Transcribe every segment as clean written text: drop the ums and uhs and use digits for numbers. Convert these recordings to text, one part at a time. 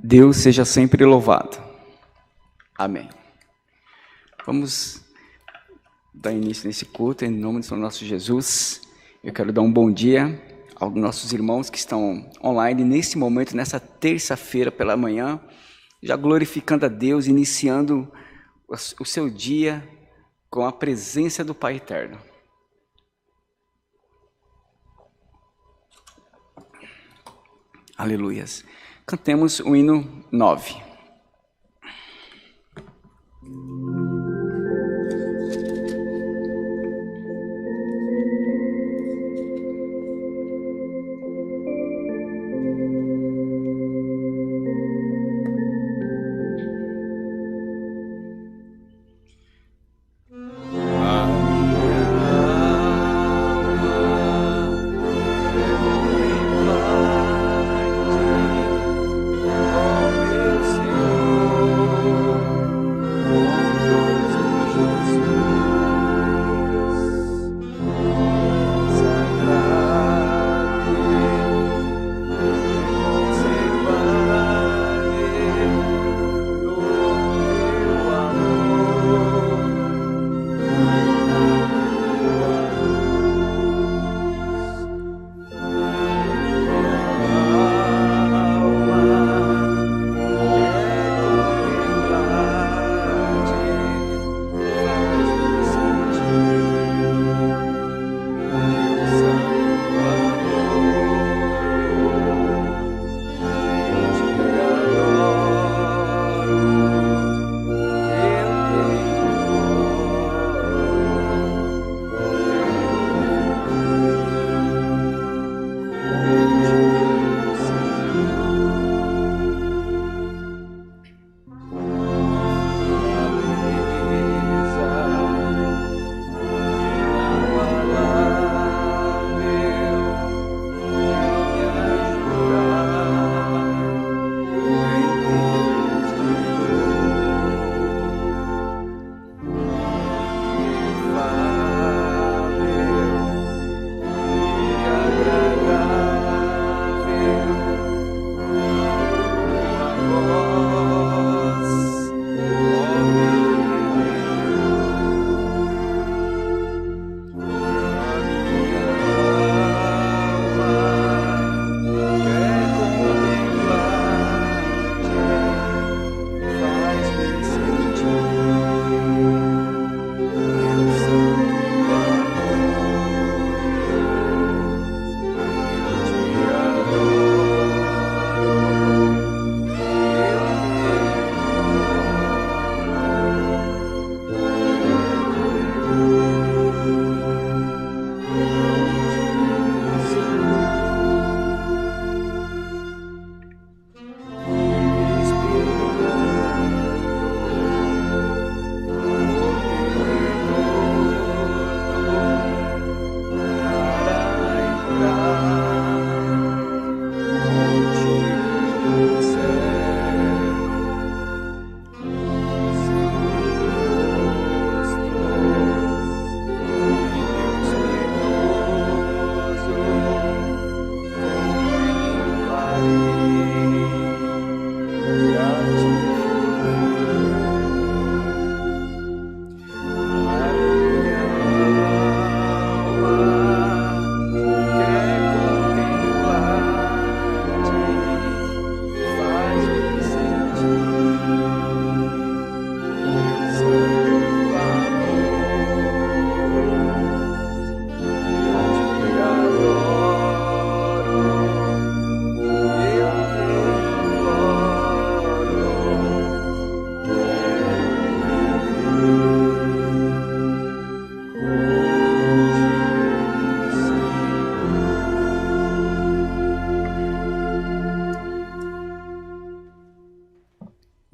Deus seja sempre louvado. Amém. Vamos dar início nesse culto em nome do nosso Jesus. Eu quero dar um bom dia aos nossos irmãos que estão online nesse momento, nessa terça-feira pela manhã, já glorificando a Deus, iniciando o seu dia com a presença do Pai Eterno. Aleluias. Cantemos o hino 9.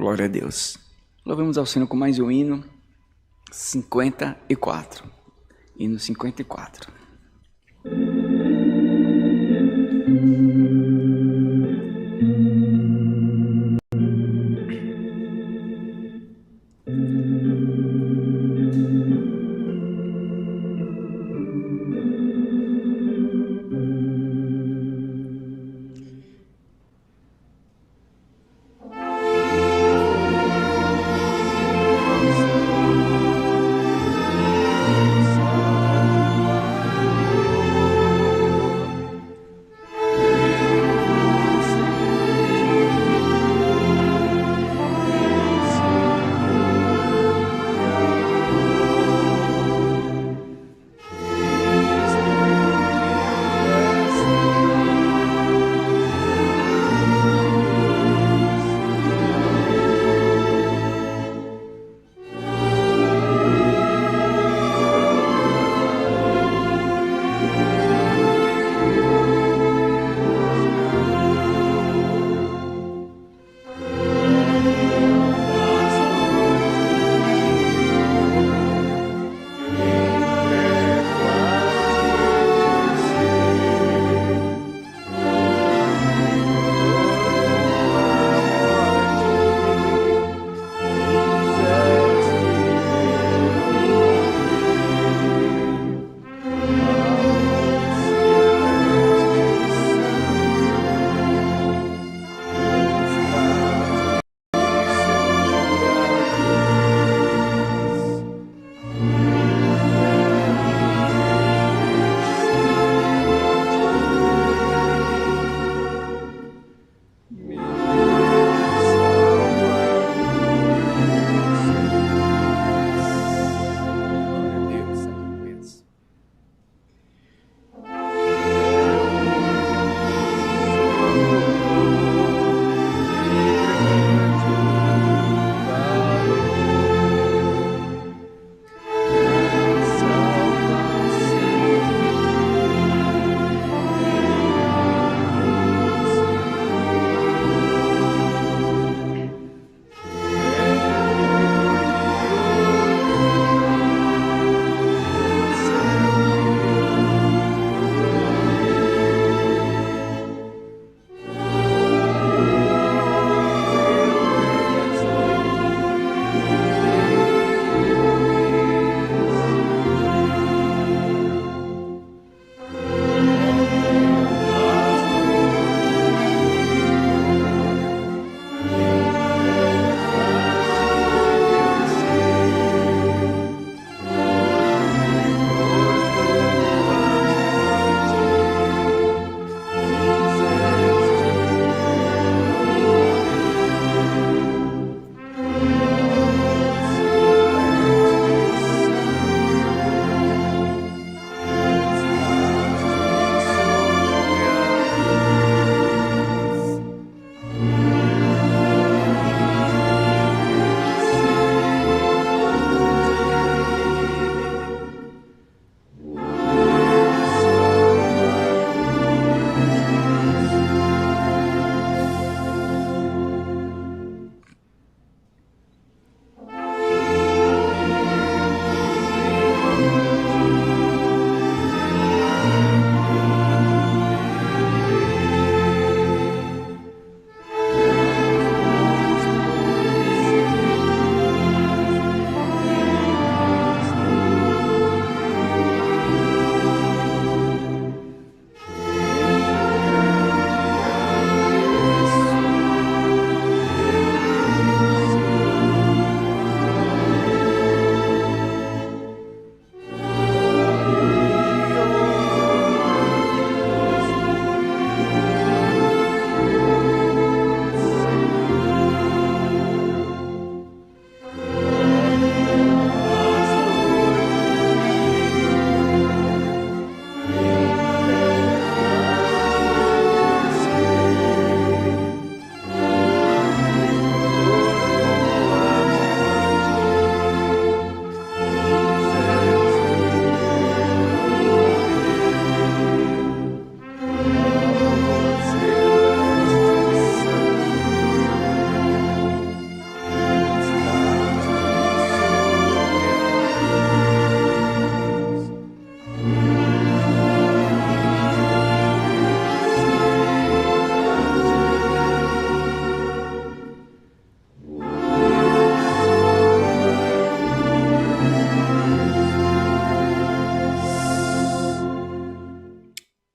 Glória a Deus. Louvemos ao Senhor com mais um hino 54. Hino 54.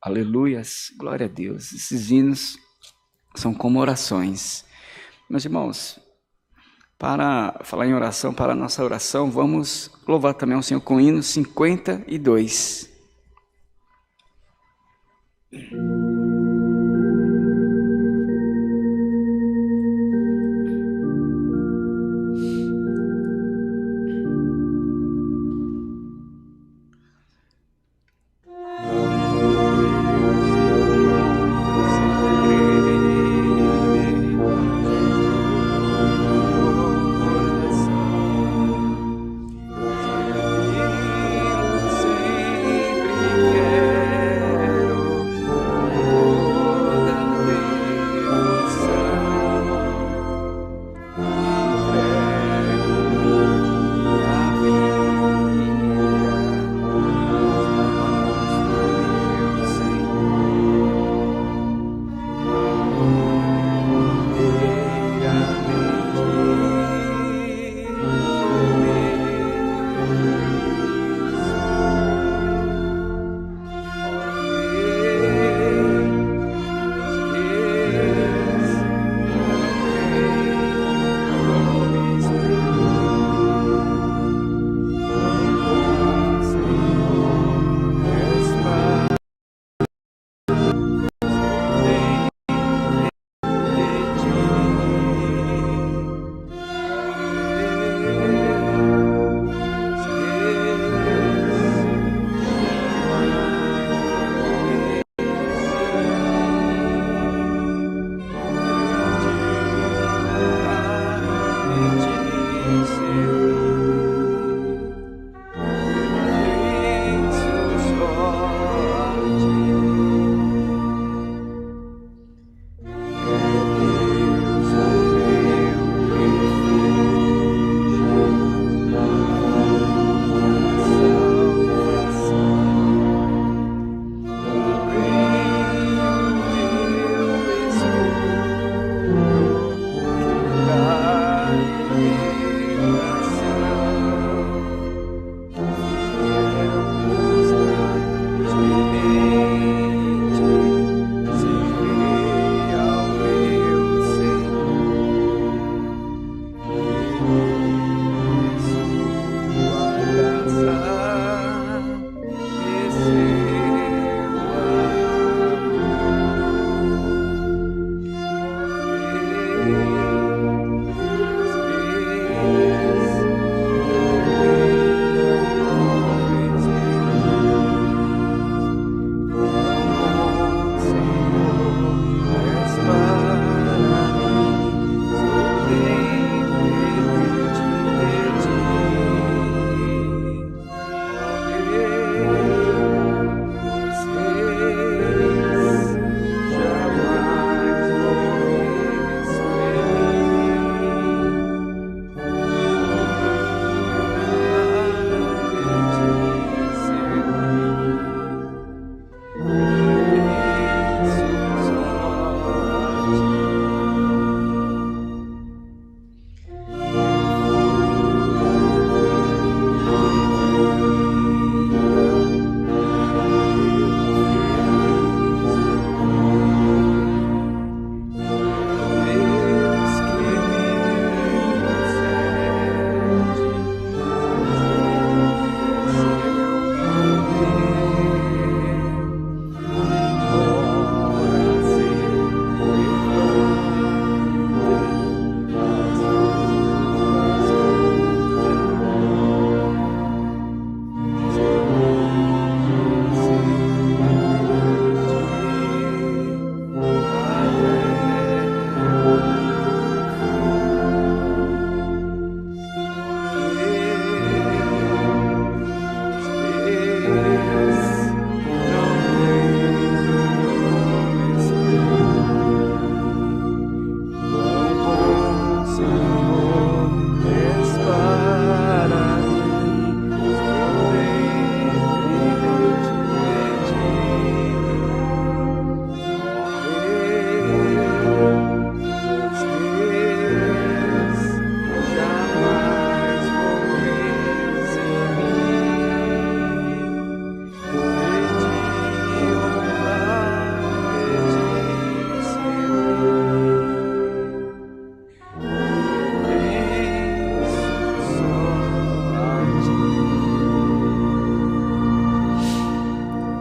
Aleluias, glória a Deus. Esses hinos são como orações. Meus irmãos, para falar em oração, para a nossa oração, vamos louvar também ao Senhor com o hino 52.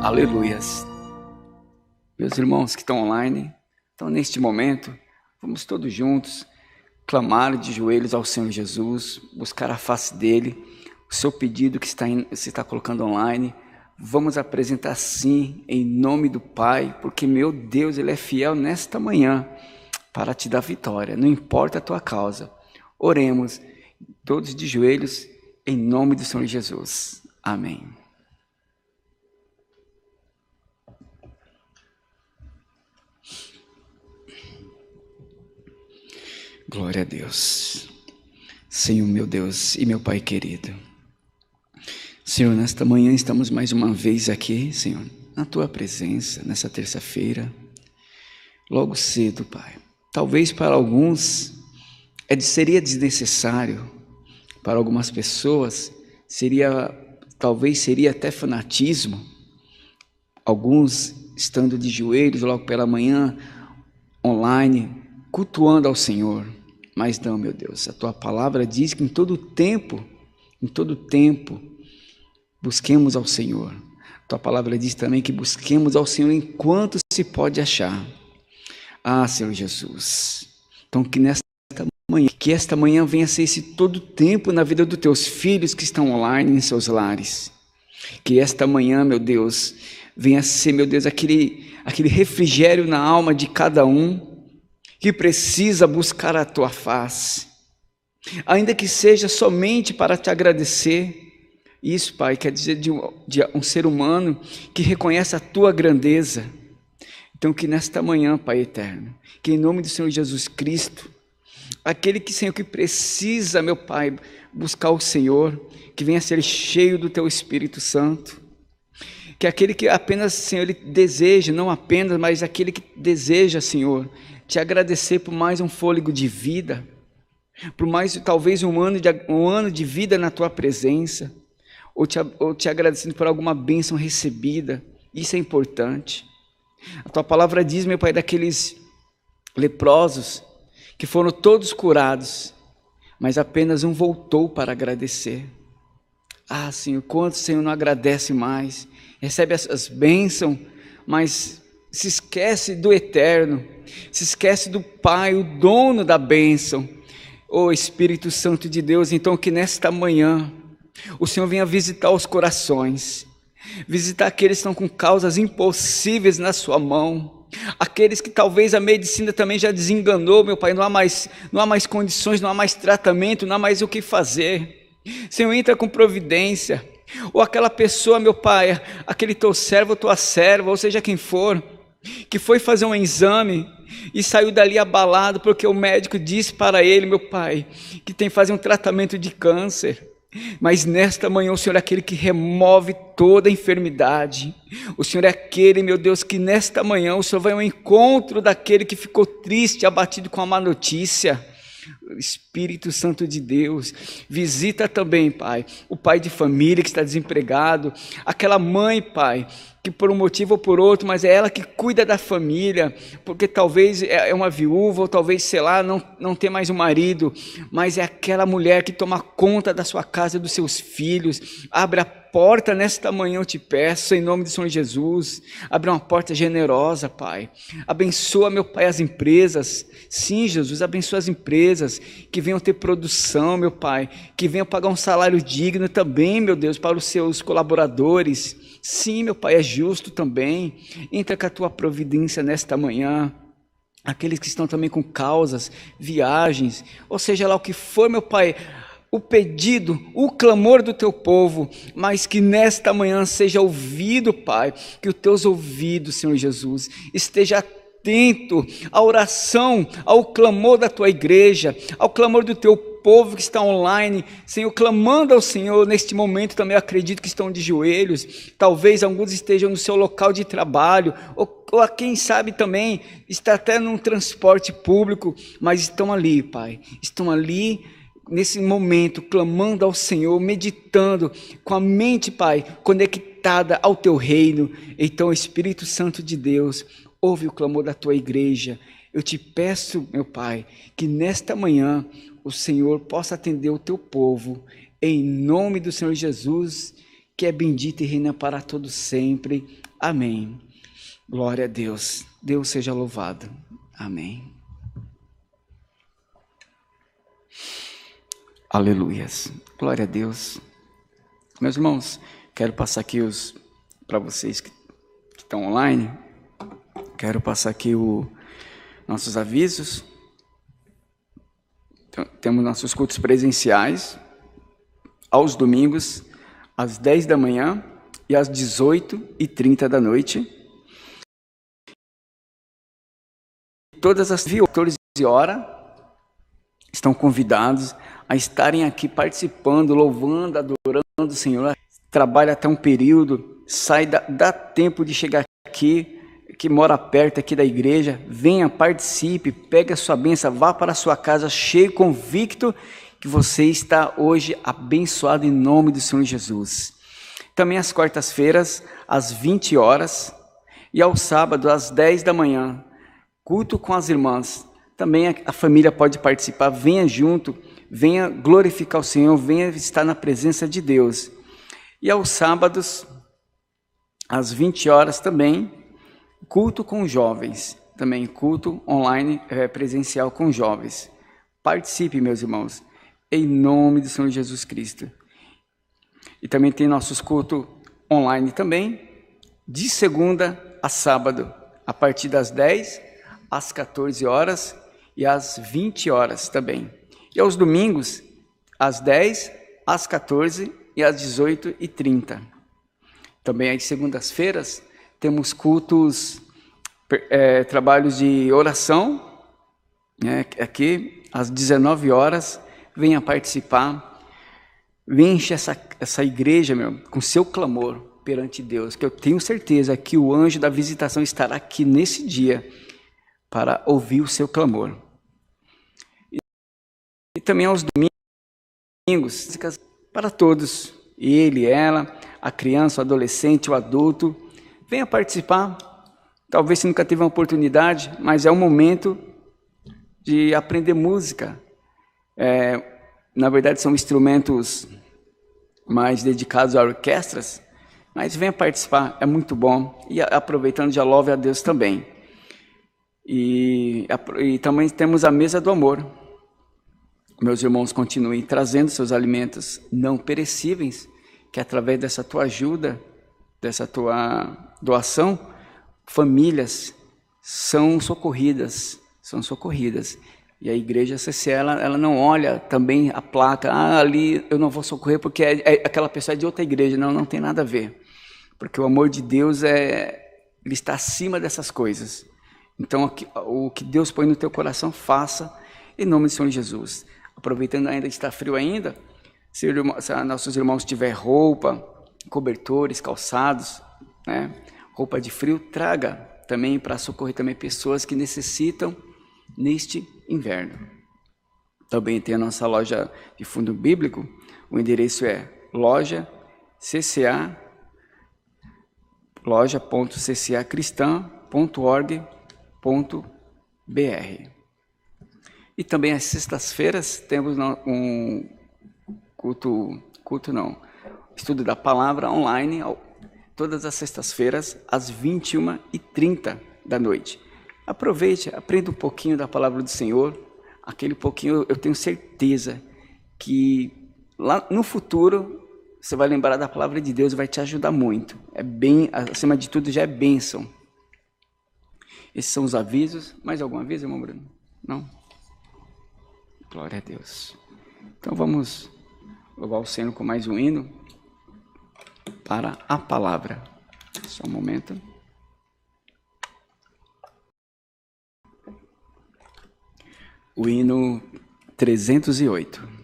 Aleluias. Meus irmãos que estão online, então neste momento, vamos todos juntos clamar de joelhos ao Senhor Jesus, buscar a face dele, o seu pedido que você está colocando online, vamos apresentar sim, em nome do Pai, porque meu Deus, Ele é fiel nesta manhã para te dar vitória, não importa a tua causa. Oremos, todos de joelhos, em nome do Senhor Jesus. Amém. Glória a Deus. Senhor meu Deus e meu Pai querido. Senhor, nesta manhã estamos mais uma vez aqui, Senhor, na Tua presença, nessa terça-feira, logo cedo, Pai. Talvez para alguns seria desnecessário, para algumas pessoas talvez seria até fanatismo, alguns estando de joelhos logo pela manhã, online, cultuando ao Senhor. Mas não, meu Deus, a Tua palavra diz que em todo tempo, busquemos ao Senhor. A Tua palavra diz também que busquemos ao Senhor enquanto se pode achar. Ah, Senhor Jesus, então que esta manhã venha ser esse todo tempo na vida dos Teus filhos que estão online em seus lares. Que esta manhã, meu Deus, venha ser, meu Deus, aquele refrigério na alma de cada um que precisa buscar a Tua face, ainda que seja somente para Te agradecer. Isso, Pai, quer dizer de um ser humano que reconhece a Tua grandeza. Então que nesta manhã, Pai eterno, que em nome do Senhor Jesus Cristo, aquele que, Senhor, que precisa, meu Pai, buscar o Senhor, que venha ser cheio do Teu Espírito Santo, que aquele que apenas, Senhor, ele deseja, não apenas, mas aquele que deseja, Senhor, Te agradecer por mais um fôlego de vida, por mais talvez um ano de vida na Tua presença, ou te agradecendo por alguma bênção recebida. Isso é importante. A Tua palavra diz, meu Pai, daqueles leprosos que foram todos curados, mas apenas um voltou para agradecer. Ah, Senhor, quantos, Senhor, não agradece mais, recebe as bênçãos, mas se esquece do eterno, se esquece do Pai, o dono da bênção. Oh Espírito Santo de Deus, então que nesta manhã o Senhor venha visitar os corações, visitar aqueles que estão com causas impossíveis na sua mão, aqueles que talvez a medicina também já desenganou, meu Pai, não há mais condições, não há mais tratamento, não há mais o que fazer. Senhor, entra com providência. Ou aquela pessoa, meu Pai, aquele Teu servo, Tua serva, ou seja quem for, que foi fazer um exame e saiu dali abalado porque o médico disse para ele, meu Pai, que tem que fazer um tratamento de câncer. Mas nesta manhã o Senhor é aquele que remove toda a enfermidade. O Senhor é aquele, meu Deus, que nesta manhã o Senhor vai ao encontro daquele que ficou triste, abatido com a má notícia. Espírito Santo de Deus, visita também, Pai, o pai de família que está desempregado, aquela mãe, Pai, que por um motivo ou por outro, mas é ela que cuida da família, porque talvez é uma viúva, ou talvez, sei lá, não tem mais um marido, mas é aquela mulher que toma conta da sua casa, dos seus filhos. Abre a porta nesta manhã, eu te peço, em nome do Senhor Jesus, abre uma porta generosa, Pai. Abençoa, meu Pai, as empresas. Sim, Jesus, abençoa as empresas que venham ter produção, meu Pai, que venham pagar um salário digno também, meu Deus, para os seus colaboradores. Sim, meu Pai, é justo também. Entra com a Tua providência nesta manhã. Aqueles que estão também com causas, viagens, ou seja lá o que for, meu Pai, o pedido, o clamor do Teu povo, mas que nesta manhã seja ouvido, Pai, que os Teus ouvidos, Senhor Jesus, esteja atento à oração, ao clamor da Tua igreja, ao clamor do Teu povo que está online, Senhor, clamando ao Senhor. Neste momento também acredito que estão de joelhos, talvez alguns estejam no seu local de trabalho, ou a quem sabe também está até num transporte público, mas estão ali, Pai, estão ali nesse momento, clamando ao Senhor, meditando com a mente, Pai, conectada ao Teu reino. Então, Espírito Santo de Deus, ouve o clamor da Tua igreja. Eu te peço, meu Pai, que nesta manhã o Senhor possa atender o Teu povo, em nome do Senhor Jesus, que é bendito e reina para todos sempre. Amém. Glória a Deus. Deus seja louvado. Amém. Aleluias. Glória a Deus. Meus irmãos, quero passar aqui para vocês que estão online, quero passar aqui nossos avisos. Então, temos nossos cultos presenciais aos domingos, às 10 da manhã e às 18h30 da noite. Todas as 14 horas estão convidados a estarem aqui participando, louvando, adorando o Senhor. Trabalha até um período, dá tempo de chegar aqui, que mora perto aqui da igreja, venha, participe, pegue a sua bênção, vá para a sua casa cheio, convicto que você está hoje abençoado em nome do Senhor Jesus. Também às quartas-feiras, às 20 horas, e ao sábado, às 10 da manhã, culto com as irmãs. Também a família pode participar, venha junto, venha glorificar o Senhor, venha estar na presença de Deus. E aos sábados, às 20 horas também, culto com jovens, também culto online presencial com jovens. Participe, meus irmãos, em nome do Senhor Jesus Cristo. E também tem nossos cultos online também, de segunda a sábado, a partir das 10 às 14 horas e às 20 horas também. E aos domingos, às 10, às 14 e às 18h30. Também às segundas-feiras, temos cultos, trabalhos de oração, né, aqui às 19 horas, venha participar, venha encher essa igreja, com seu clamor perante Deus, que eu tenho certeza que o anjo da visitação estará aqui nesse dia para ouvir o seu clamor. E também aos domingos, para todos, ele, ela, a criança, o adolescente, o adulto, venha participar. Talvez você nunca teve uma oportunidade, mas é um momento de aprender música. Na verdade, são instrumentos mais dedicados a orquestras, mas venha participar, é muito bom. E aproveitando, já louve a Deus também. E também temos a mesa do amor. Meus irmãos, continuem trazendo seus alimentos não perecíveis, que através dessa tua ajuda, dessa tua doação, famílias são socorridas. E a igreja CC, ela não olha também a placa, ali eu não vou socorrer porque aquela pessoa é de outra igreja. Não tem nada a ver. Porque o amor de Deus ele está acima dessas coisas. Então, o que Deus põe no teu coração, faça em nome do Senhor Jesus. Aproveitando ainda que está frio ainda, se nossos irmãos tiverem roupa, cobertores, calçados, né, roupa de frio, traga também para socorrer também pessoas que necessitam neste inverno. Também tem a nossa loja de fundo bíblico, o endereço é loja.ccacristã.org.br. E também às sextas-feiras temos um estudo da palavra online, todas as sextas-feiras, às 21h30 da noite. Aproveite, aprenda um pouquinho da palavra do Senhor, aquele pouquinho eu tenho certeza que lá no futuro você vai lembrar da palavra de Deus e vai te ajudar muito. Acima de tudo, já é bênção. Esses são os avisos. Mais algum aviso, irmão Bruno? Não? Glória a Deus. Então vamos louvar o Senhor com mais um hino para a palavra. Só um momento. O hino 308.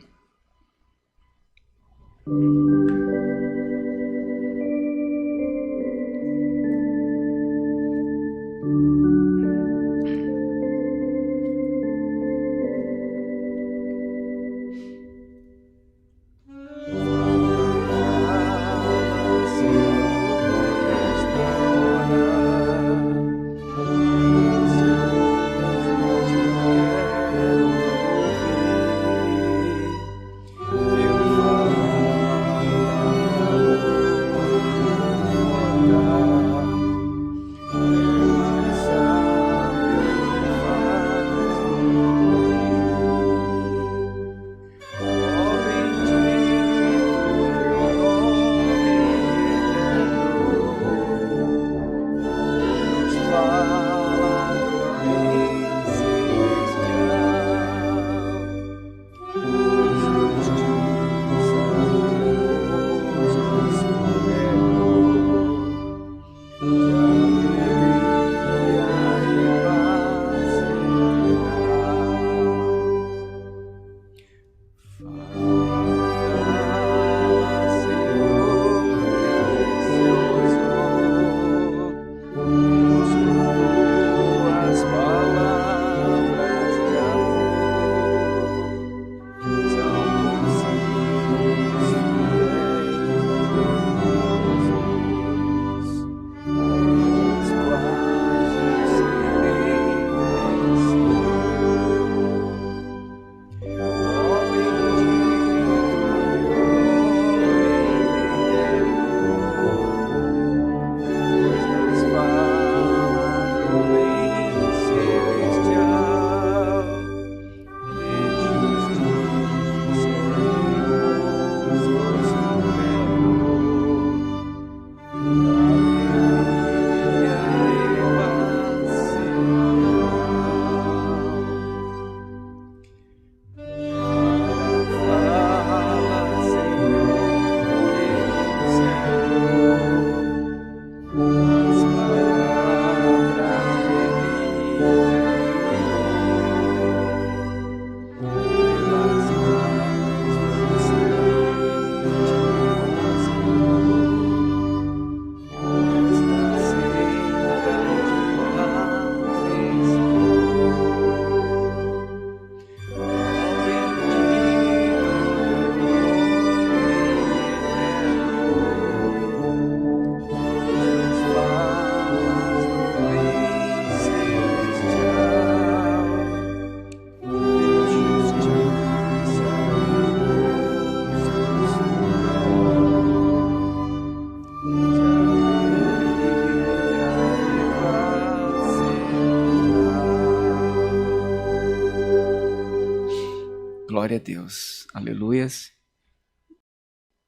Glória a Deus. Aleluias.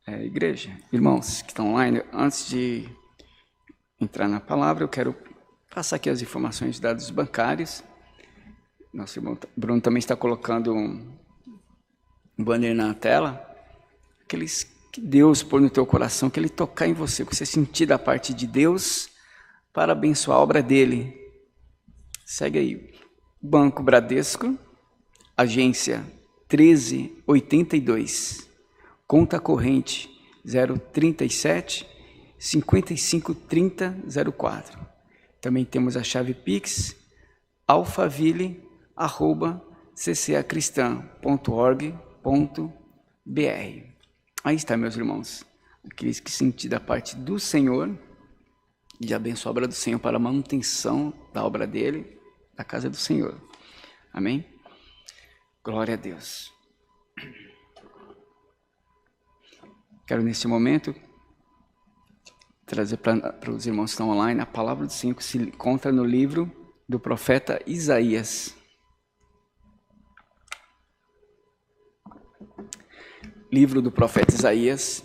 Igreja, irmãos que estão online, antes de entrar na palavra, eu quero passar aqui as informações de dados bancários. Nosso irmão Bruno também está colocando um banner na tela. Aqueles que Deus pôr no teu coração, que Ele tocar em você, que você sentir da parte de Deus para abençoar a obra dEle. Segue aí. Banco Bradesco, agência 1382, conta corrente 037 55 30 04. Também temos a chave Pix, alfaville@ccacristã.org.br. Aí está, meus irmãos, aqueles que sentir da parte do Senhor, de abençoar a obra do Senhor para a manutenção da obra dele, da casa do Senhor. Amém? Glória a Deus. Quero neste momento trazer para os irmãos que estão online a palavra do Senhor que se encontra no livro do profeta Isaías. Livro do profeta Isaías,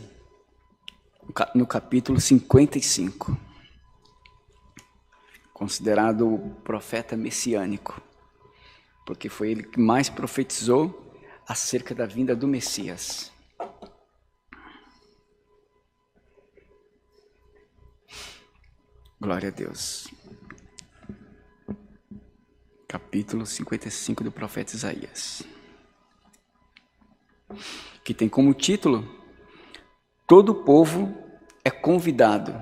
no capítulo 55. Considerado o profeta messiânico, porque foi ele que mais profetizou acerca da vinda do Messias. Glória a Deus. Capítulo 55 do profeta Isaías, que tem como título: Todo o povo é convidado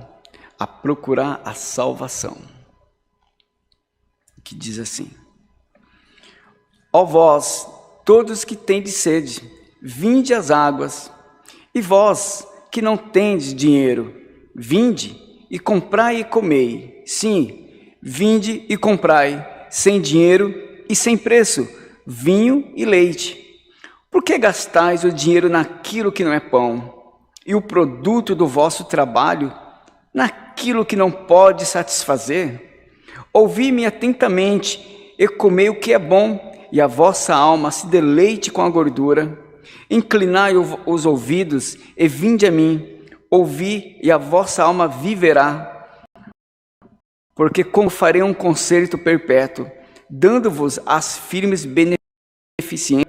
a procurar a salvação. Que diz assim: Ó vós, todos que tendes sede, vinde às águas, e vós que não tendes dinheiro, vinde e comprai e comei. Sim, vinde e comprai, sem dinheiro e sem preço, vinho e leite. Por que gastais o dinheiro naquilo que não é pão, e o produto do vosso trabalho naquilo que não pode satisfazer? Ouvi-me atentamente e comei o que é bom, e a vossa alma se deleite com a gordura. Inclinai os ouvidos e vinde a mim, ouvi e a vossa alma viverá. Porque como farei um concerto perpétuo, dando-vos as firmes beneficências,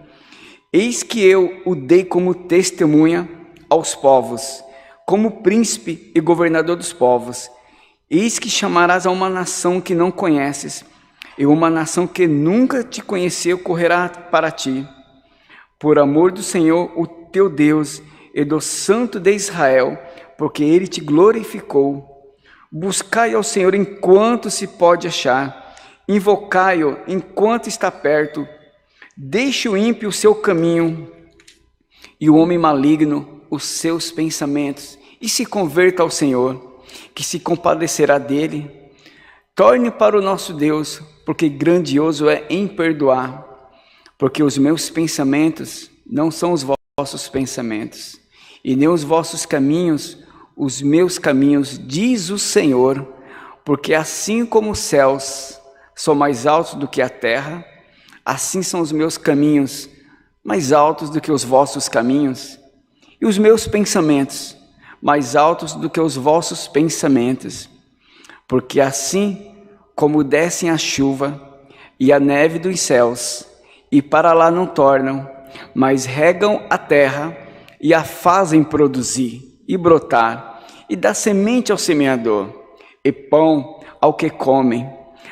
eis que eu o dei como testemunha aos povos, como príncipe e governador dos povos. Eis que chamarás a uma nação que não conheces, e uma nação que nunca te conheceu correrá para ti. Por amor do Senhor, o teu Deus, e do Santo de Israel, porque Ele te glorificou. Buscai ao Senhor enquanto se pode achar, invocai-o enquanto está perto. Deixe o ímpio o seu caminho, e o homem maligno os seus pensamentos, e se converta ao Senhor, que se compadecerá dele. Torne para o nosso Deus, porque grandioso é em perdoar. Porque os meus pensamentos não são os vossos pensamentos, e nem os vossos caminhos os meus caminhos, diz o Senhor. Porque assim como os céus são mais altos do que a terra, assim são os meus caminhos mais altos do que os vossos caminhos, e os meus pensamentos mais altos do que os vossos pensamentos. Porque assim como descem a chuva e a neve dos céus, e para lá não tornam, mas regam a terra e a fazem produzir e brotar, e dá semente ao semeador, e pão ao que comem.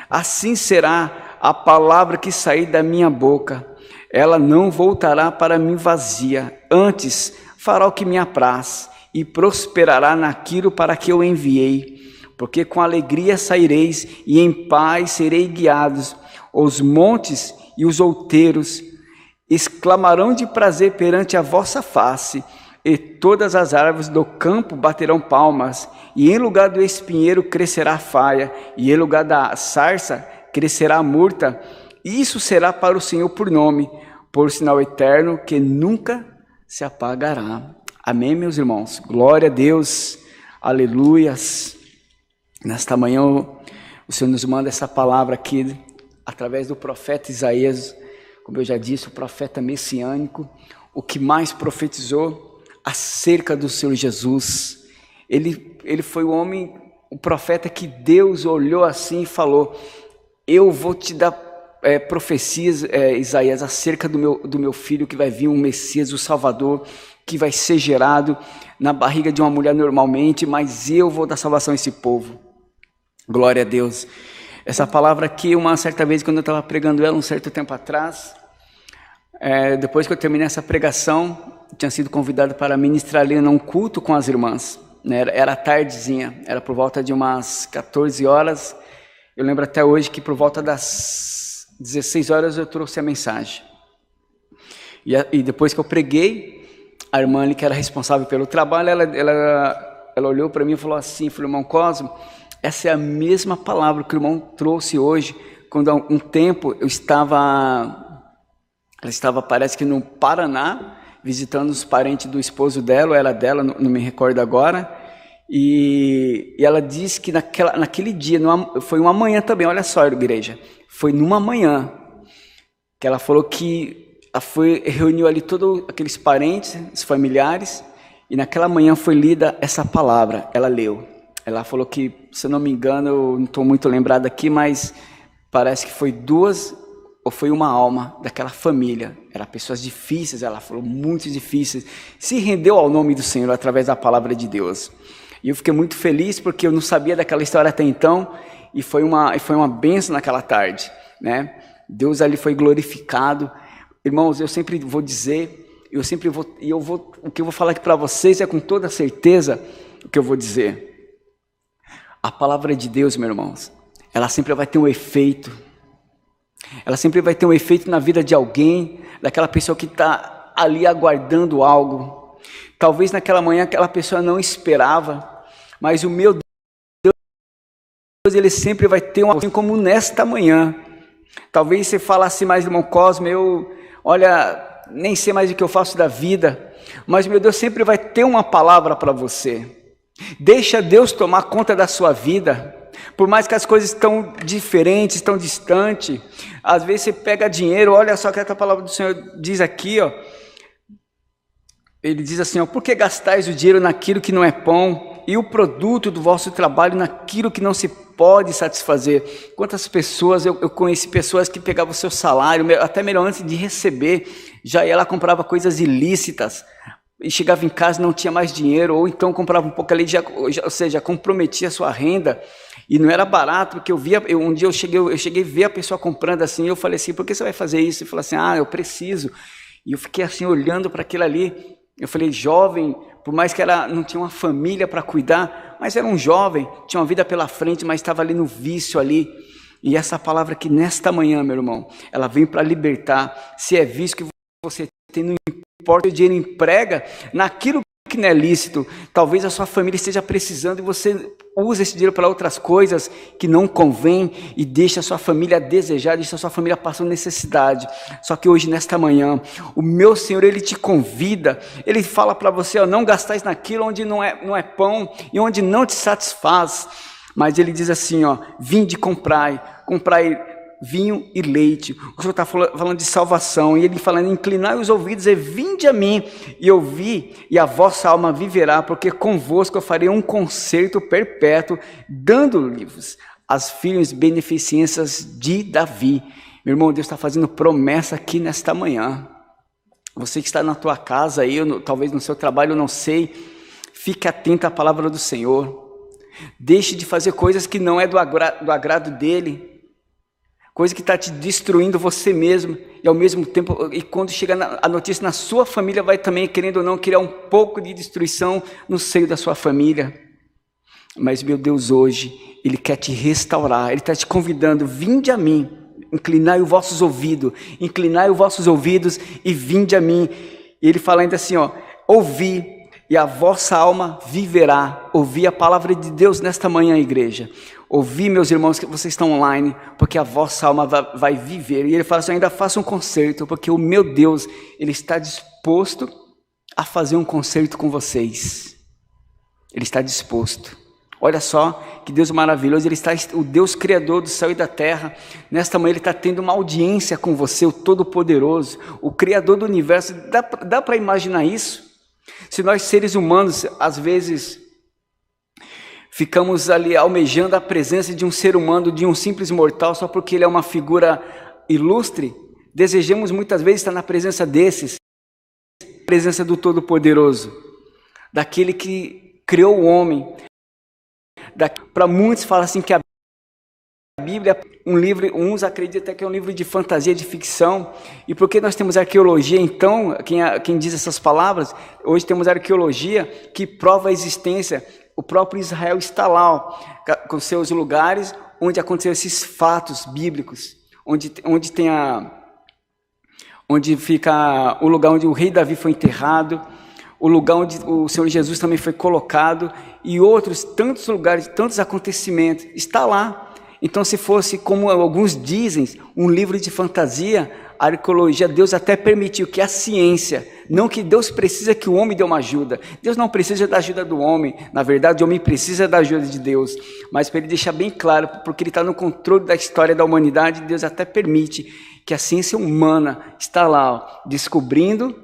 Assim será a palavra que sair da minha boca. Ela não voltará para mim vazia, antes fará o que me apraz, e prosperará naquilo para que eu enviei. Porque com alegria saireis, e em paz serei guiados. Os montes e os outeiros exclamarão de prazer perante a vossa face, e todas as árvores do campo baterão palmas, e em lugar do espinheiro crescerá a faia, e em lugar da sarça crescerá a murta. Isso será para o Senhor por nome, por sinal eterno que nunca se apagará. Amém, meus irmãos? Glória a Deus, aleluias. Nesta manhã o Senhor nos manda essa palavra aqui, através do profeta Isaías, como eu já disse, o profeta messiânico, o que mais profetizou acerca do Senhor Jesus. Ele foi o homem, o profeta que Deus olhou assim e falou: eu vou te dar profecias, Isaías, acerca do meu filho que vai vir, um Messias, o Salvador, que vai ser gerado na barriga de uma mulher normalmente, mas eu vou dar salvação a esse povo. Glória a Deus. Essa palavra aqui, uma certa vez, quando eu estava pregando ela, um certo tempo atrás, depois que eu terminei essa pregação, eu tinha sido convidado para ministrar ali num culto com as irmãs, né? Era tardezinha, era por volta de umas 14 horas, eu lembro até hoje que por volta das 16 horas eu trouxe a mensagem, e depois que eu preguei, a irmã ali que era responsável pelo trabalho, ela olhou para mim e falou assim, falou: irmão Cosmo, essa é a mesma palavra que o irmão trouxe hoje, quando há um tempo ela estava, parece que no Paraná, visitando os parentes do esposo dela, ou era dela, não me recordo agora, e ela disse que naquele dia, foi uma manhã também, olha só, igreja, foi numa manhã, que ela falou que reuniu ali todos aqueles parentes, os familiares, e naquela manhã foi lida essa palavra, ela leu. Ela falou que, se eu não me engano, eu não estou muito lembrado aqui, mas parece que foi 2 ou foi uma alma daquela família. Eram pessoas difíceis, ela falou, muito difíceis. Se rendeu ao nome do Senhor através da palavra de Deus. E eu fiquei muito feliz porque eu não sabia daquela história até então, e foi uma bênção naquela tarde, né? Deus ali foi glorificado. Irmãos, eu sempre vou dizer, o que eu vou falar aqui para vocês é com toda certeza o que eu vou dizer. A palavra de Deus, meus irmãos, ela sempre vai ter um efeito. Ela sempre vai ter um efeito na vida de alguém, daquela pessoa que está ali aguardando algo. Talvez naquela manhã aquela pessoa não esperava, mas o meu Deus, ele sempre vai ter assim como nesta manhã. Talvez você falasse mais, irmão Cosmo, olha, nem sei mais o que eu faço da vida, mas meu Deus sempre vai ter uma palavra para você. Deixa Deus tomar conta da sua vida, por mais que as coisas estão diferentes, estão distantes. Às vezes você pega dinheiro, olha só que a palavra do Senhor diz aqui, ó. Ele diz assim, ó: por que gastais o dinheiro naquilo que não é pão, e o produto do vosso trabalho naquilo que não se pode satisfazer? Quantas pessoas, eu conheci pessoas que pegavam o seu salário, até melhor antes de receber, já ia lá, comprava coisas ilícitas, e chegava em casa e não tinha mais dinheiro, ou então comprava um pouco ali, ou seja, comprometia a sua renda, e não era barato, porque um dia eu cheguei a ver a pessoa comprando assim, e eu falei assim: por que você vai fazer isso? Ele falou assim: eu preciso. E eu fiquei assim olhando para aquilo ali, eu falei: jovem, por mais que ela não tinha uma família para cuidar, mas era um jovem, tinha uma vida pela frente, mas estava ali no vício ali. E essa palavra que nesta manhã, meu irmão, ela vem para libertar. Se é vício que você tem, não importa, o dinheiro emprega naquilo que não é lícito. Talvez a sua família esteja precisando e você usa esse dinheiro para outras coisas que não convém e deixa a sua família a desejar, deixa a sua família passando necessidade. Só que hoje, nesta manhã, o meu Senhor, Ele te convida, Ele fala para você, ó: não gastais naquilo onde não é pão e onde não te satisfaz. Mas Ele diz assim, ó: vinde, comprai vinho e leite. O Senhor está falando de salvação, e Ele falando: inclinai os ouvidos e vinde a mim, e ouvi, e a vossa alma viverá, porque convosco eu farei um concerto perpétuo, dando-lhes as filhas beneficências de Davi. Meu irmão, Deus está fazendo promessa aqui nesta manhã. Você que está na tua casa aí, talvez no seu trabalho, eu não sei, fique atento à palavra do Senhor. Deixe de fazer coisas que não é do agrado dEle, coisa que está te destruindo você mesmo, e ao mesmo tempo, e quando chega a notícia na sua família, vai também, querendo ou não, criar um pouco de destruição no seio da sua família. Mas meu Deus, hoje, Ele quer te restaurar, Ele está te convidando: vinde a mim, inclinai os vossos ouvidos e vinde a mim. E Ele fala ainda assim, ó: ouvi, e a vossa alma viverá. Ouvi a palavra de Deus nesta manhã, igreja. Ouvi, meus irmãos, que vocês estão online, porque a vossa alma vai viver. E Ele fala assim: ainda faça um concerto, porque o meu Deus, Ele está disposto a fazer um concerto com vocês. Ele está disposto. Olha só que Deus maravilhoso, Ele está, o Deus Criador do céu e da terra. Nesta manhã Ele está tendo uma audiência com você, o Todo-Poderoso, o Criador do universo. Dá para imaginar isso? Se nós seres humanos, às vezes, ficamos ali almejando a presença de um ser humano, de um simples mortal, só porque ele é uma figura ilustre, desejamos muitas vezes estar na presença desses, presença do Todo-Poderoso, daquele que criou o homem. Para muitos fala assim que a Bíblia é um livro, uns acreditam que é um livro de fantasia, de ficção. E porque nós temos arqueologia, então, quem diz essas palavras, hoje temos arqueologia que prova a existência. O próprio Israel está lá, ó, com seus lugares onde aconteceram esses fatos bíblicos, onde fica o lugar onde o rei Davi foi enterrado, o lugar onde o Senhor Jesus também foi colocado, e outros tantos lugares, tantos acontecimentos, está lá. Então, se fosse, como alguns dizem, um livro de fantasia, a arqueologia, Deus até permitiu que a ciência, não que Deus precisa que o homem dê uma ajuda, Deus não precisa da ajuda do homem, na verdade o homem precisa da ajuda de Deus, mas para ele deixar bem claro, porque ele está no controle da história da humanidade, Deus até permite que a ciência humana está lá, ó, descobrindo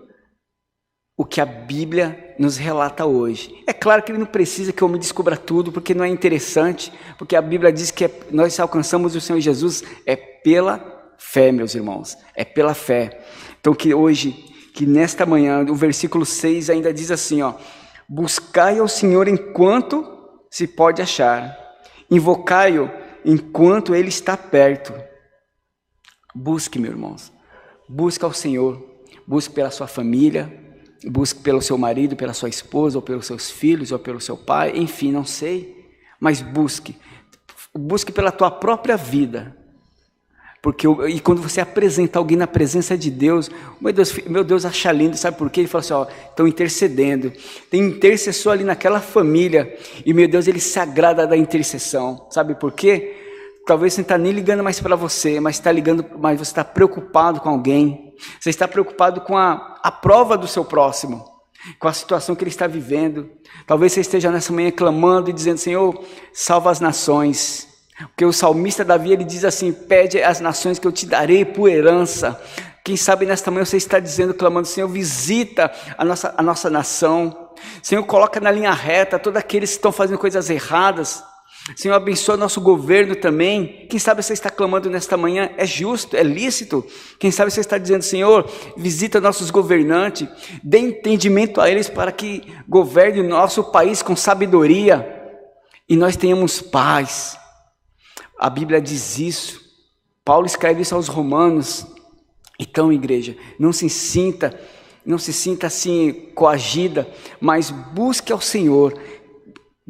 o que a Bíblia nos relata hoje. É claro que ele não precisa que o homem descubra tudo, porque não é interessante, porque a Bíblia diz que nós alcançamos o Senhor Jesus pela fé, meus irmãos, é pela fé. Então que hoje, que nesta manhã, o versículo 6 ainda diz assim, ó: buscai ao Senhor enquanto se pode achar, invocai-o enquanto Ele está perto. Busque, meus irmãos, busque ao Senhor, busque pela sua família, busque pelo seu marido, pela sua esposa, ou pelos seus filhos, ou pelo seu pai, enfim, não sei, mas busque pela tua própria vida, e quando você apresenta alguém na presença de Deus, meu Deus acha lindo, sabe por quê? Ele fala assim, ó, estão intercedendo, tem intercessor ali naquela família, e meu Deus, Ele se agrada da intercessão, sabe por quê? Talvez você não está nem ligando mais para você, mas você está preocupado com alguém, você está preocupado com a prova do seu próximo, com a situação que ele está vivendo. Talvez você esteja nessa manhã clamando e dizendo, Senhor, salva as nações, porque o salmista Davi, ele diz assim, pede as nações que eu te darei por herança. Quem sabe nesta manhã você está dizendo, clamando, Senhor, visita a nossa nação, Senhor, coloca na linha reta todos aqueles que estão fazendo coisas erradas, Senhor, abençoa nosso governo também. Quem sabe você está clamando nesta manhã, é justo, é lícito. Quem sabe você está dizendo, Senhor, visita nossos governantes, dê entendimento a eles para que governe o nosso país com sabedoria e nós tenhamos paz. A Bíblia diz isso, Paulo escreve isso aos Romanos. Então, igreja, não se sinta assim coagida, mas busque ao Senhor.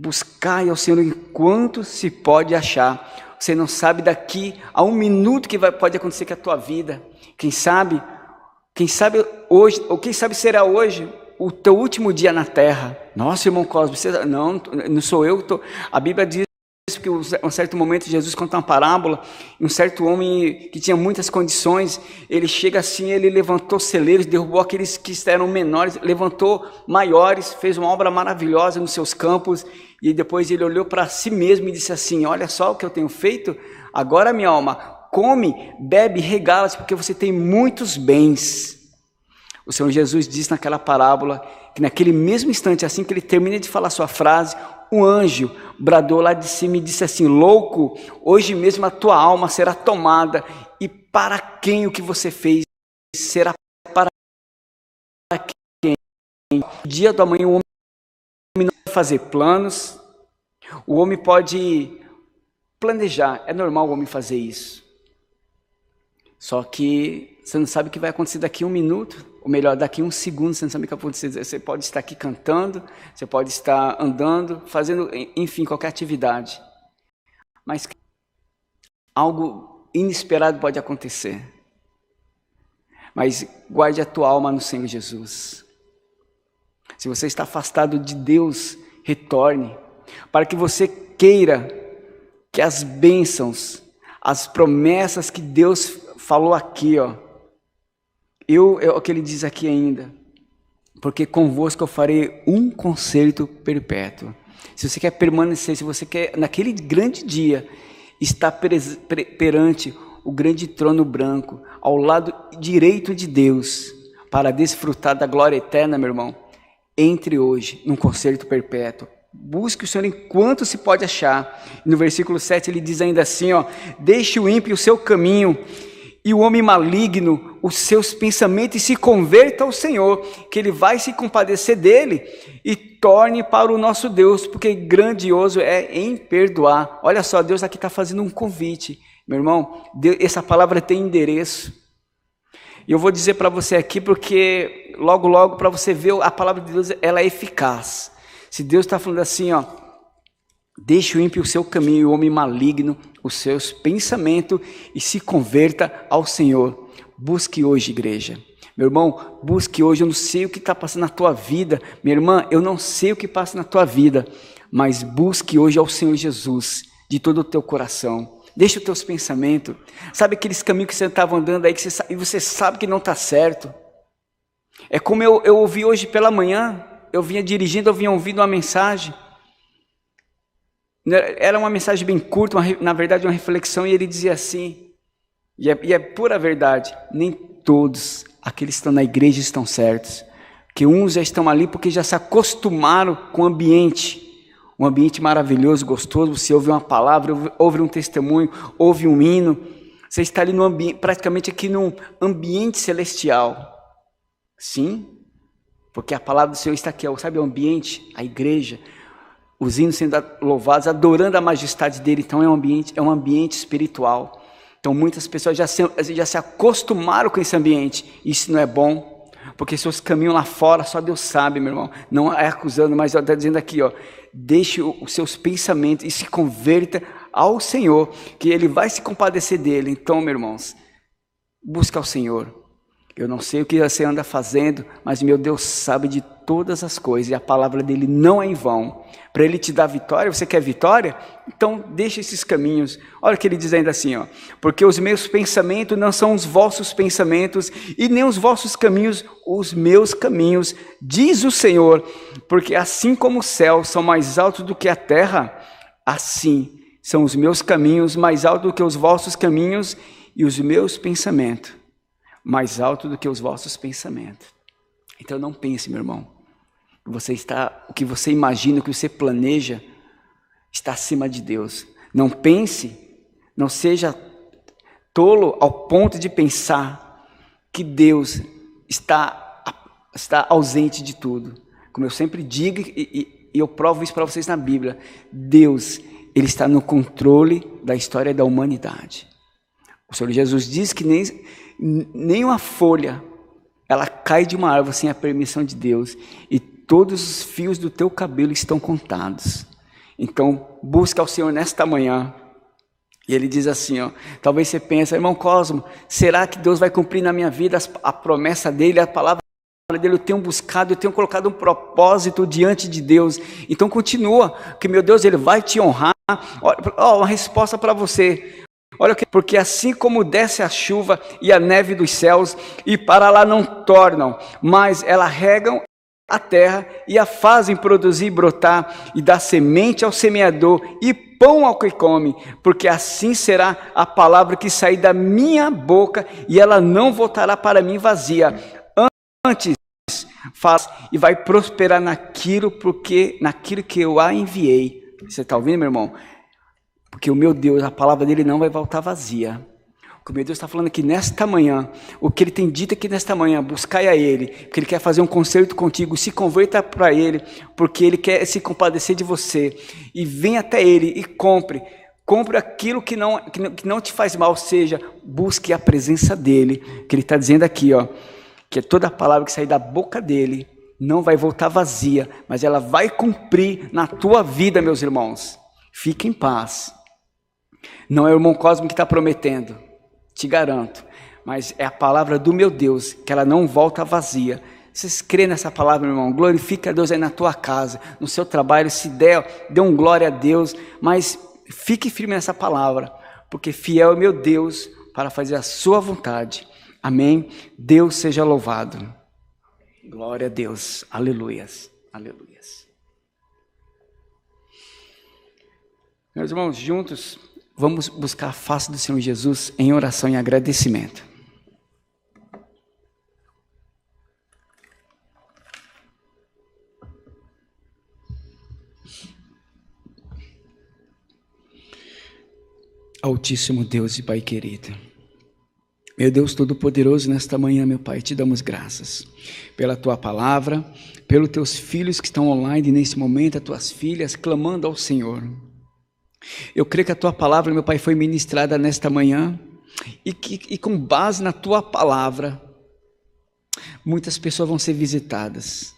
Buscai ao Senhor enquanto se pode achar. Você não sabe daqui a um minuto que pode acontecer com a tua vida. Quem sabe hoje, ou quem sabe será hoje o teu último dia na terra. Nossa, irmão Cosme, não sou eu. A Bíblia diz que em um certo momento Jesus conta uma parábola, um certo homem que tinha muitas condições, ele chega assim, ele levantou celeiros, derrubou aqueles que eram menores, levantou maiores, fez uma obra maravilhosa nos seus campos, e depois ele olhou para si mesmo e disse assim, olha só o que eu tenho feito, agora minha alma, come, bebe, regala-se, porque você tem muitos bens. O Senhor Jesus disse naquela parábola, que naquele mesmo instante, assim que ele termina de falar sua frase, um anjo bradou lá de cima e disse assim, louco, hoje mesmo a tua alma será tomada, e para quem o que você fez será para quem? No dia do amanhã o homem não pode fazer planos, o homem pode planejar, é normal o homem fazer isso, só que você não sabe o que vai acontecer daqui a um minuto, ou melhor, daqui a um segundo, você não sabe o que vai acontecer. Você pode estar aqui cantando, você pode estar andando, fazendo, enfim, qualquer atividade. Mas algo inesperado pode acontecer. Mas guarde a tua alma no Senhor Jesus. Se você está afastado de Deus, retorne, para que você queira que as bênçãos, as promessas que Deus falou aqui, ó, é o que ele diz aqui ainda, porque convosco eu farei um concerto perpétuo. Se você quer permanecer, se você quer, naquele grande dia, estar perante o grande trono branco, ao lado direito de Deus, para desfrutar da glória eterna, meu irmão, entre hoje num concerto perpétuo. Busque o Senhor enquanto se pode achar. No versículo 7 ele diz ainda assim, ó: deixe o ímpio o seu caminho e o homem maligno os seus pensamentos e se converta ao Senhor, que Ele vai se compadecer dele e torne para o nosso Deus, porque grandioso é em perdoar. Olha só, Deus aqui está fazendo um convite, meu irmão. Essa palavra tem endereço. E eu vou dizer para você aqui, porque logo para você ver, a palavra de Deus, ela é eficaz. Se Deus está falando assim, ó: deixe o ímpio o seu caminho e o homem maligno os seus pensamentos e se converta ao Senhor. Busque hoje, igreja. Meu irmão, busque hoje. Eu não sei o que está passando na tua vida. Minha irmã, eu não sei o que passa na tua vida, mas busque hoje ao Senhor Jesus de todo o teu coração. Deixa os teus pensamentos. Sabe aqueles caminhos que você estava andando aí e você sabe que não está certo? É como eu ouvi hoje pela manhã. Eu vinha dirigindo, eu vinha ouvindo uma mensagem. Era uma mensagem bem curta, na verdade uma reflexão, e ele dizia assim, e é pura verdade: nem todos aqueles que estão na igreja estão certos, que uns já estão ali porque já se acostumaram com o ambiente, um ambiente maravilhoso, gostoso. Você ouve uma palavra, ouve um testemunho, ouve um hino, você está ali no ambiente, praticamente aqui num ambiente celestial. Sim, porque a palavra do Senhor está aqui, sabe o ambiente, a igreja, os hinos sendo louvados, adorando a majestade dele. Então é um ambiente espiritual. Então muitas pessoas já se acostumaram com esse ambiente. Isso não é bom, porque seus caminhos lá fora, só Deus sabe, meu irmão. Não é acusando, mas está dizendo aqui, ó: deixe os seus pensamentos e se converta ao Senhor, que Ele vai se compadecer dele. Então, meus irmãos, busca ao Senhor. Eu não sei o que você anda fazendo, mas meu Deus sabe de todas as coisas, e a palavra dele não é em vão. Para ele te dar vitória, você quer vitória? Então deixa esses caminhos. Olha o que ele diz ainda assim, ó: porque os meus pensamentos não são os vossos pensamentos, e nem os vossos caminhos os meus caminhos, diz o Senhor. Porque assim como os céus são mais altos do que a terra, assim são os meus caminhos mais altos do que os vossos caminhos, e os meus pensamentos mais alto do que os vossos pensamentos. Então não pense, meu irmão, o que você imagina, o que você planeja está acima de Deus. Não pense, não seja tolo ao ponto de pensar que Deus está ausente de tudo. Como eu sempre digo, e eu provo isso para vocês na Bíblia, Deus, Ele está no controle da história da humanidade. O Senhor Jesus diz que nem uma folha ela cai de uma árvore sem a permissão de Deus, e todos os fios do teu cabelo estão contados. Então busca ao Senhor nesta manhã. E ele diz assim, ó: talvez você pense: irmão Cosmo, será que Deus vai cumprir na minha vida a promessa dele, a palavra dele? Eu tenho buscado, eu tenho colocado um propósito diante de Deus. Então continua, que meu Deus, Ele vai te honrar. Ó, uma resposta para você. Olha, porque assim como desce a chuva e a neve dos céus, e para lá não tornam, mas ela regam a terra e a fazem produzir e brotar, e dá semente ao semeador e pão ao que come, porque assim será a palavra que sair da minha boca, e ela não voltará para mim vazia. Antes faz e vai prosperar naquilo que eu a enviei. Você está ouvindo, meu irmão? Porque o meu Deus, a palavra dele não vai voltar vazia. O que o meu Deus está falando aqui nesta manhã, o que ele tem dito aqui nesta manhã: buscai a ele, porque ele quer fazer um concerto contigo, se converta para ele, porque ele quer se compadecer de você, e vem até ele e compre aquilo que não te faz mal, ou seja, busque a presença dele, que ele está dizendo aqui, ó, que toda palavra que sair da boca dele não vai voltar vazia, mas ela vai cumprir na tua vida, meus irmãos. Fique em paz. Não é o irmão Cosmo que está prometendo, te garanto, mas é a palavra do meu Deus, que ela não volta vazia. Vocês crêem nessa palavra, meu irmão? Glorifica a Deus aí na tua casa, no seu trabalho. Se der, dê um glória a Deus, mas fique firme nessa palavra, porque fiel é meu Deus para fazer a sua vontade. Amém? Deus seja louvado. Glória a Deus. Aleluias. Aleluias. Meus irmãos, juntos, vamos buscar a face do Senhor Jesus em oração e agradecimento. Altíssimo Deus e Pai querido, meu Deus Todo-Poderoso, nesta manhã, meu Pai, te damos graças pela Tua palavra, pelos Teus filhos que estão online nesse momento, as Tuas filhas, clamando ao Senhor. Eu creio que a Tua palavra, meu Pai, foi ministrada nesta manhã e com base na Tua palavra, muitas pessoas vão ser visitadas.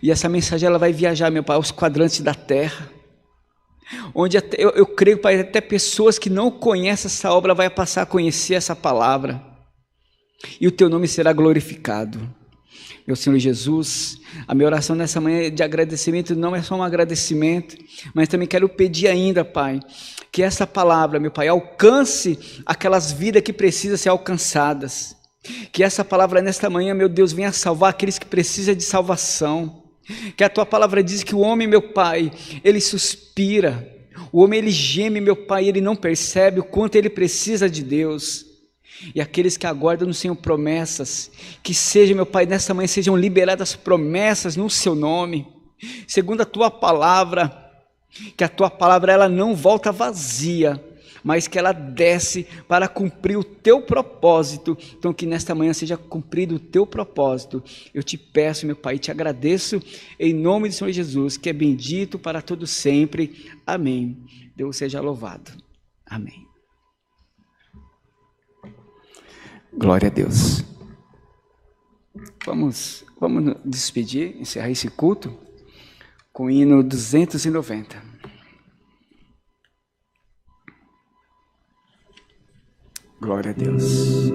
E essa mensagem ela vai viajar, meu Pai, aos quadrantes da terra, onde eu creio, Pai, até pessoas que não conhecem essa obra vai passar a conhecer essa palavra, e o Teu nome será glorificado. Meu Senhor Jesus, a minha oração nessa manhã de agradecimento não é só um agradecimento, mas também quero pedir ainda, Pai, que essa palavra, meu Pai, alcance aquelas vidas que precisam ser alcançadas, que essa palavra nesta manhã, meu Deus, venha salvar aqueles que precisam de salvação, que a Tua palavra diz que o homem, meu Pai, ele suspira, o homem ele geme, meu Pai, ele não percebe o quanto ele precisa de Deus. E aqueles que aguardam no Senhor promessas, que sejam, meu Pai, nesta manhã sejam liberadas promessas no Seu nome, segundo a Tua palavra, que a Tua palavra ela não volta vazia, mas que ela desce para cumprir o Teu propósito. Então que nesta manhã seja cumprido o Teu propósito. Eu te peço, meu Pai, te agradeço em nome do Senhor Jesus, que é bendito para todos sempre. Amém. Deus seja louvado. Amém. Glória a Deus. Vamos nos despedir, encerrar esse culto com o hino 290. Glória a Deus.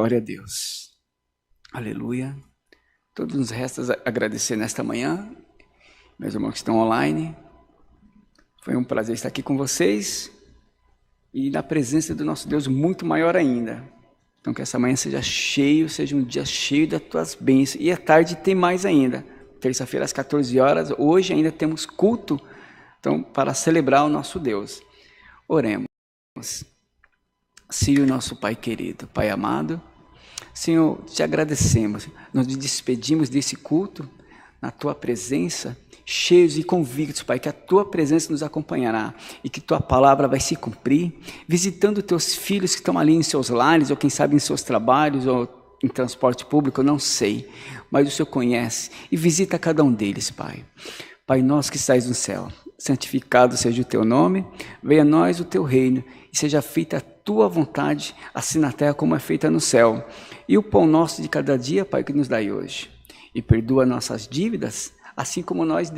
Glória a Deus. Aleluia. Todos nos resta agradecer nesta manhã, meus irmãos que estão online. Foi um prazer estar aqui com vocês e na presença do nosso Deus muito maior ainda. Então que essa manhã seja um dia cheio das tuas bênçãos. E à tarde tem mais ainda. Terça-feira às 14 horas, hoje ainda temos culto, então, para celebrar o nosso Deus. Oremos. Senhor, nosso Pai querido, Pai amado, Senhor, te agradecemos, nós nos despedimos desse culto na Tua presença, cheios e convictos, Pai, que a Tua presença nos acompanhará e que Tua palavra vai se cumprir, visitando Teus filhos que estão ali em seus lares, ou quem sabe em seus trabalhos, ou em transporte público, eu não sei, mas o Senhor conhece e visita cada um deles, Pai. Pai nosso que estás no céu, santificado seja o Teu nome, venha a nós o Teu reino e seja feita a Tua vontade, assim na terra como é feita no céu. E o pão nosso de cada dia, Pai, que nos dai hoje. E perdoa nossas dívidas, assim como nós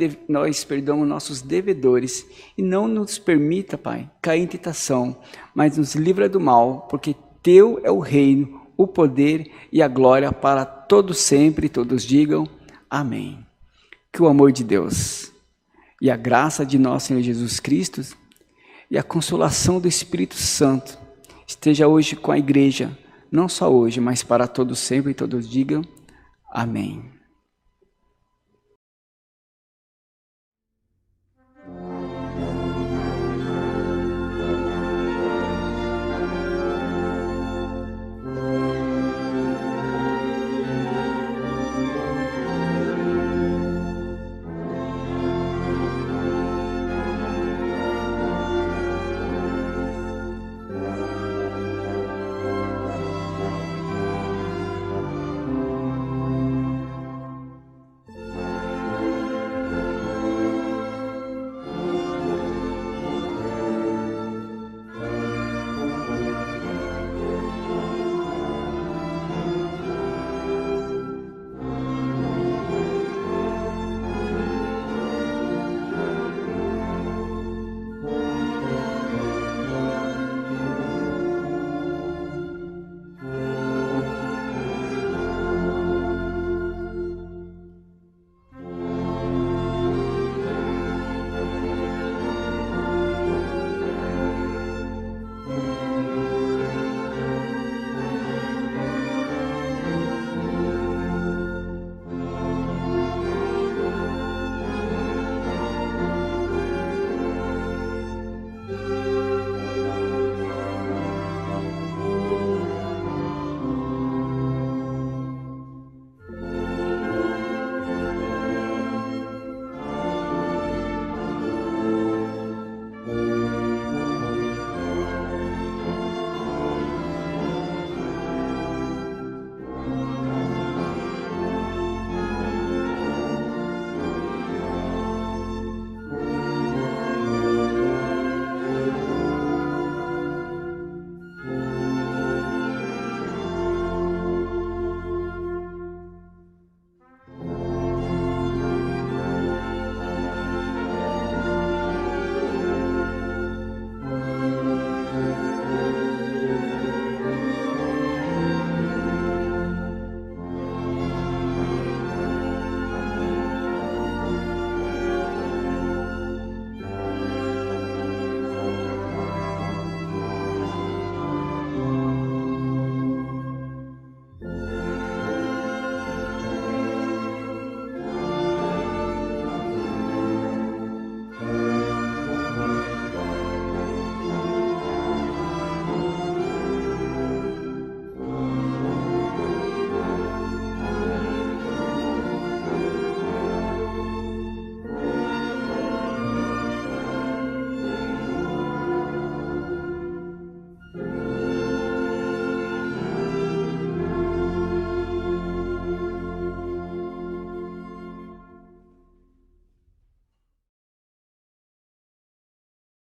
perdoamos nossos devedores. E não nos permita, Pai, cair em tentação, mas nos livra do mal, porque Teu é o reino, o poder e a glória para todos sempre. E todos digam amém. Que o amor de Deus e a graça de nosso Senhor Jesus Cristo e a consolação do Espírito Santo esteja hoje com a igreja, não só hoje, mas para todos sempre, e todos digam amém.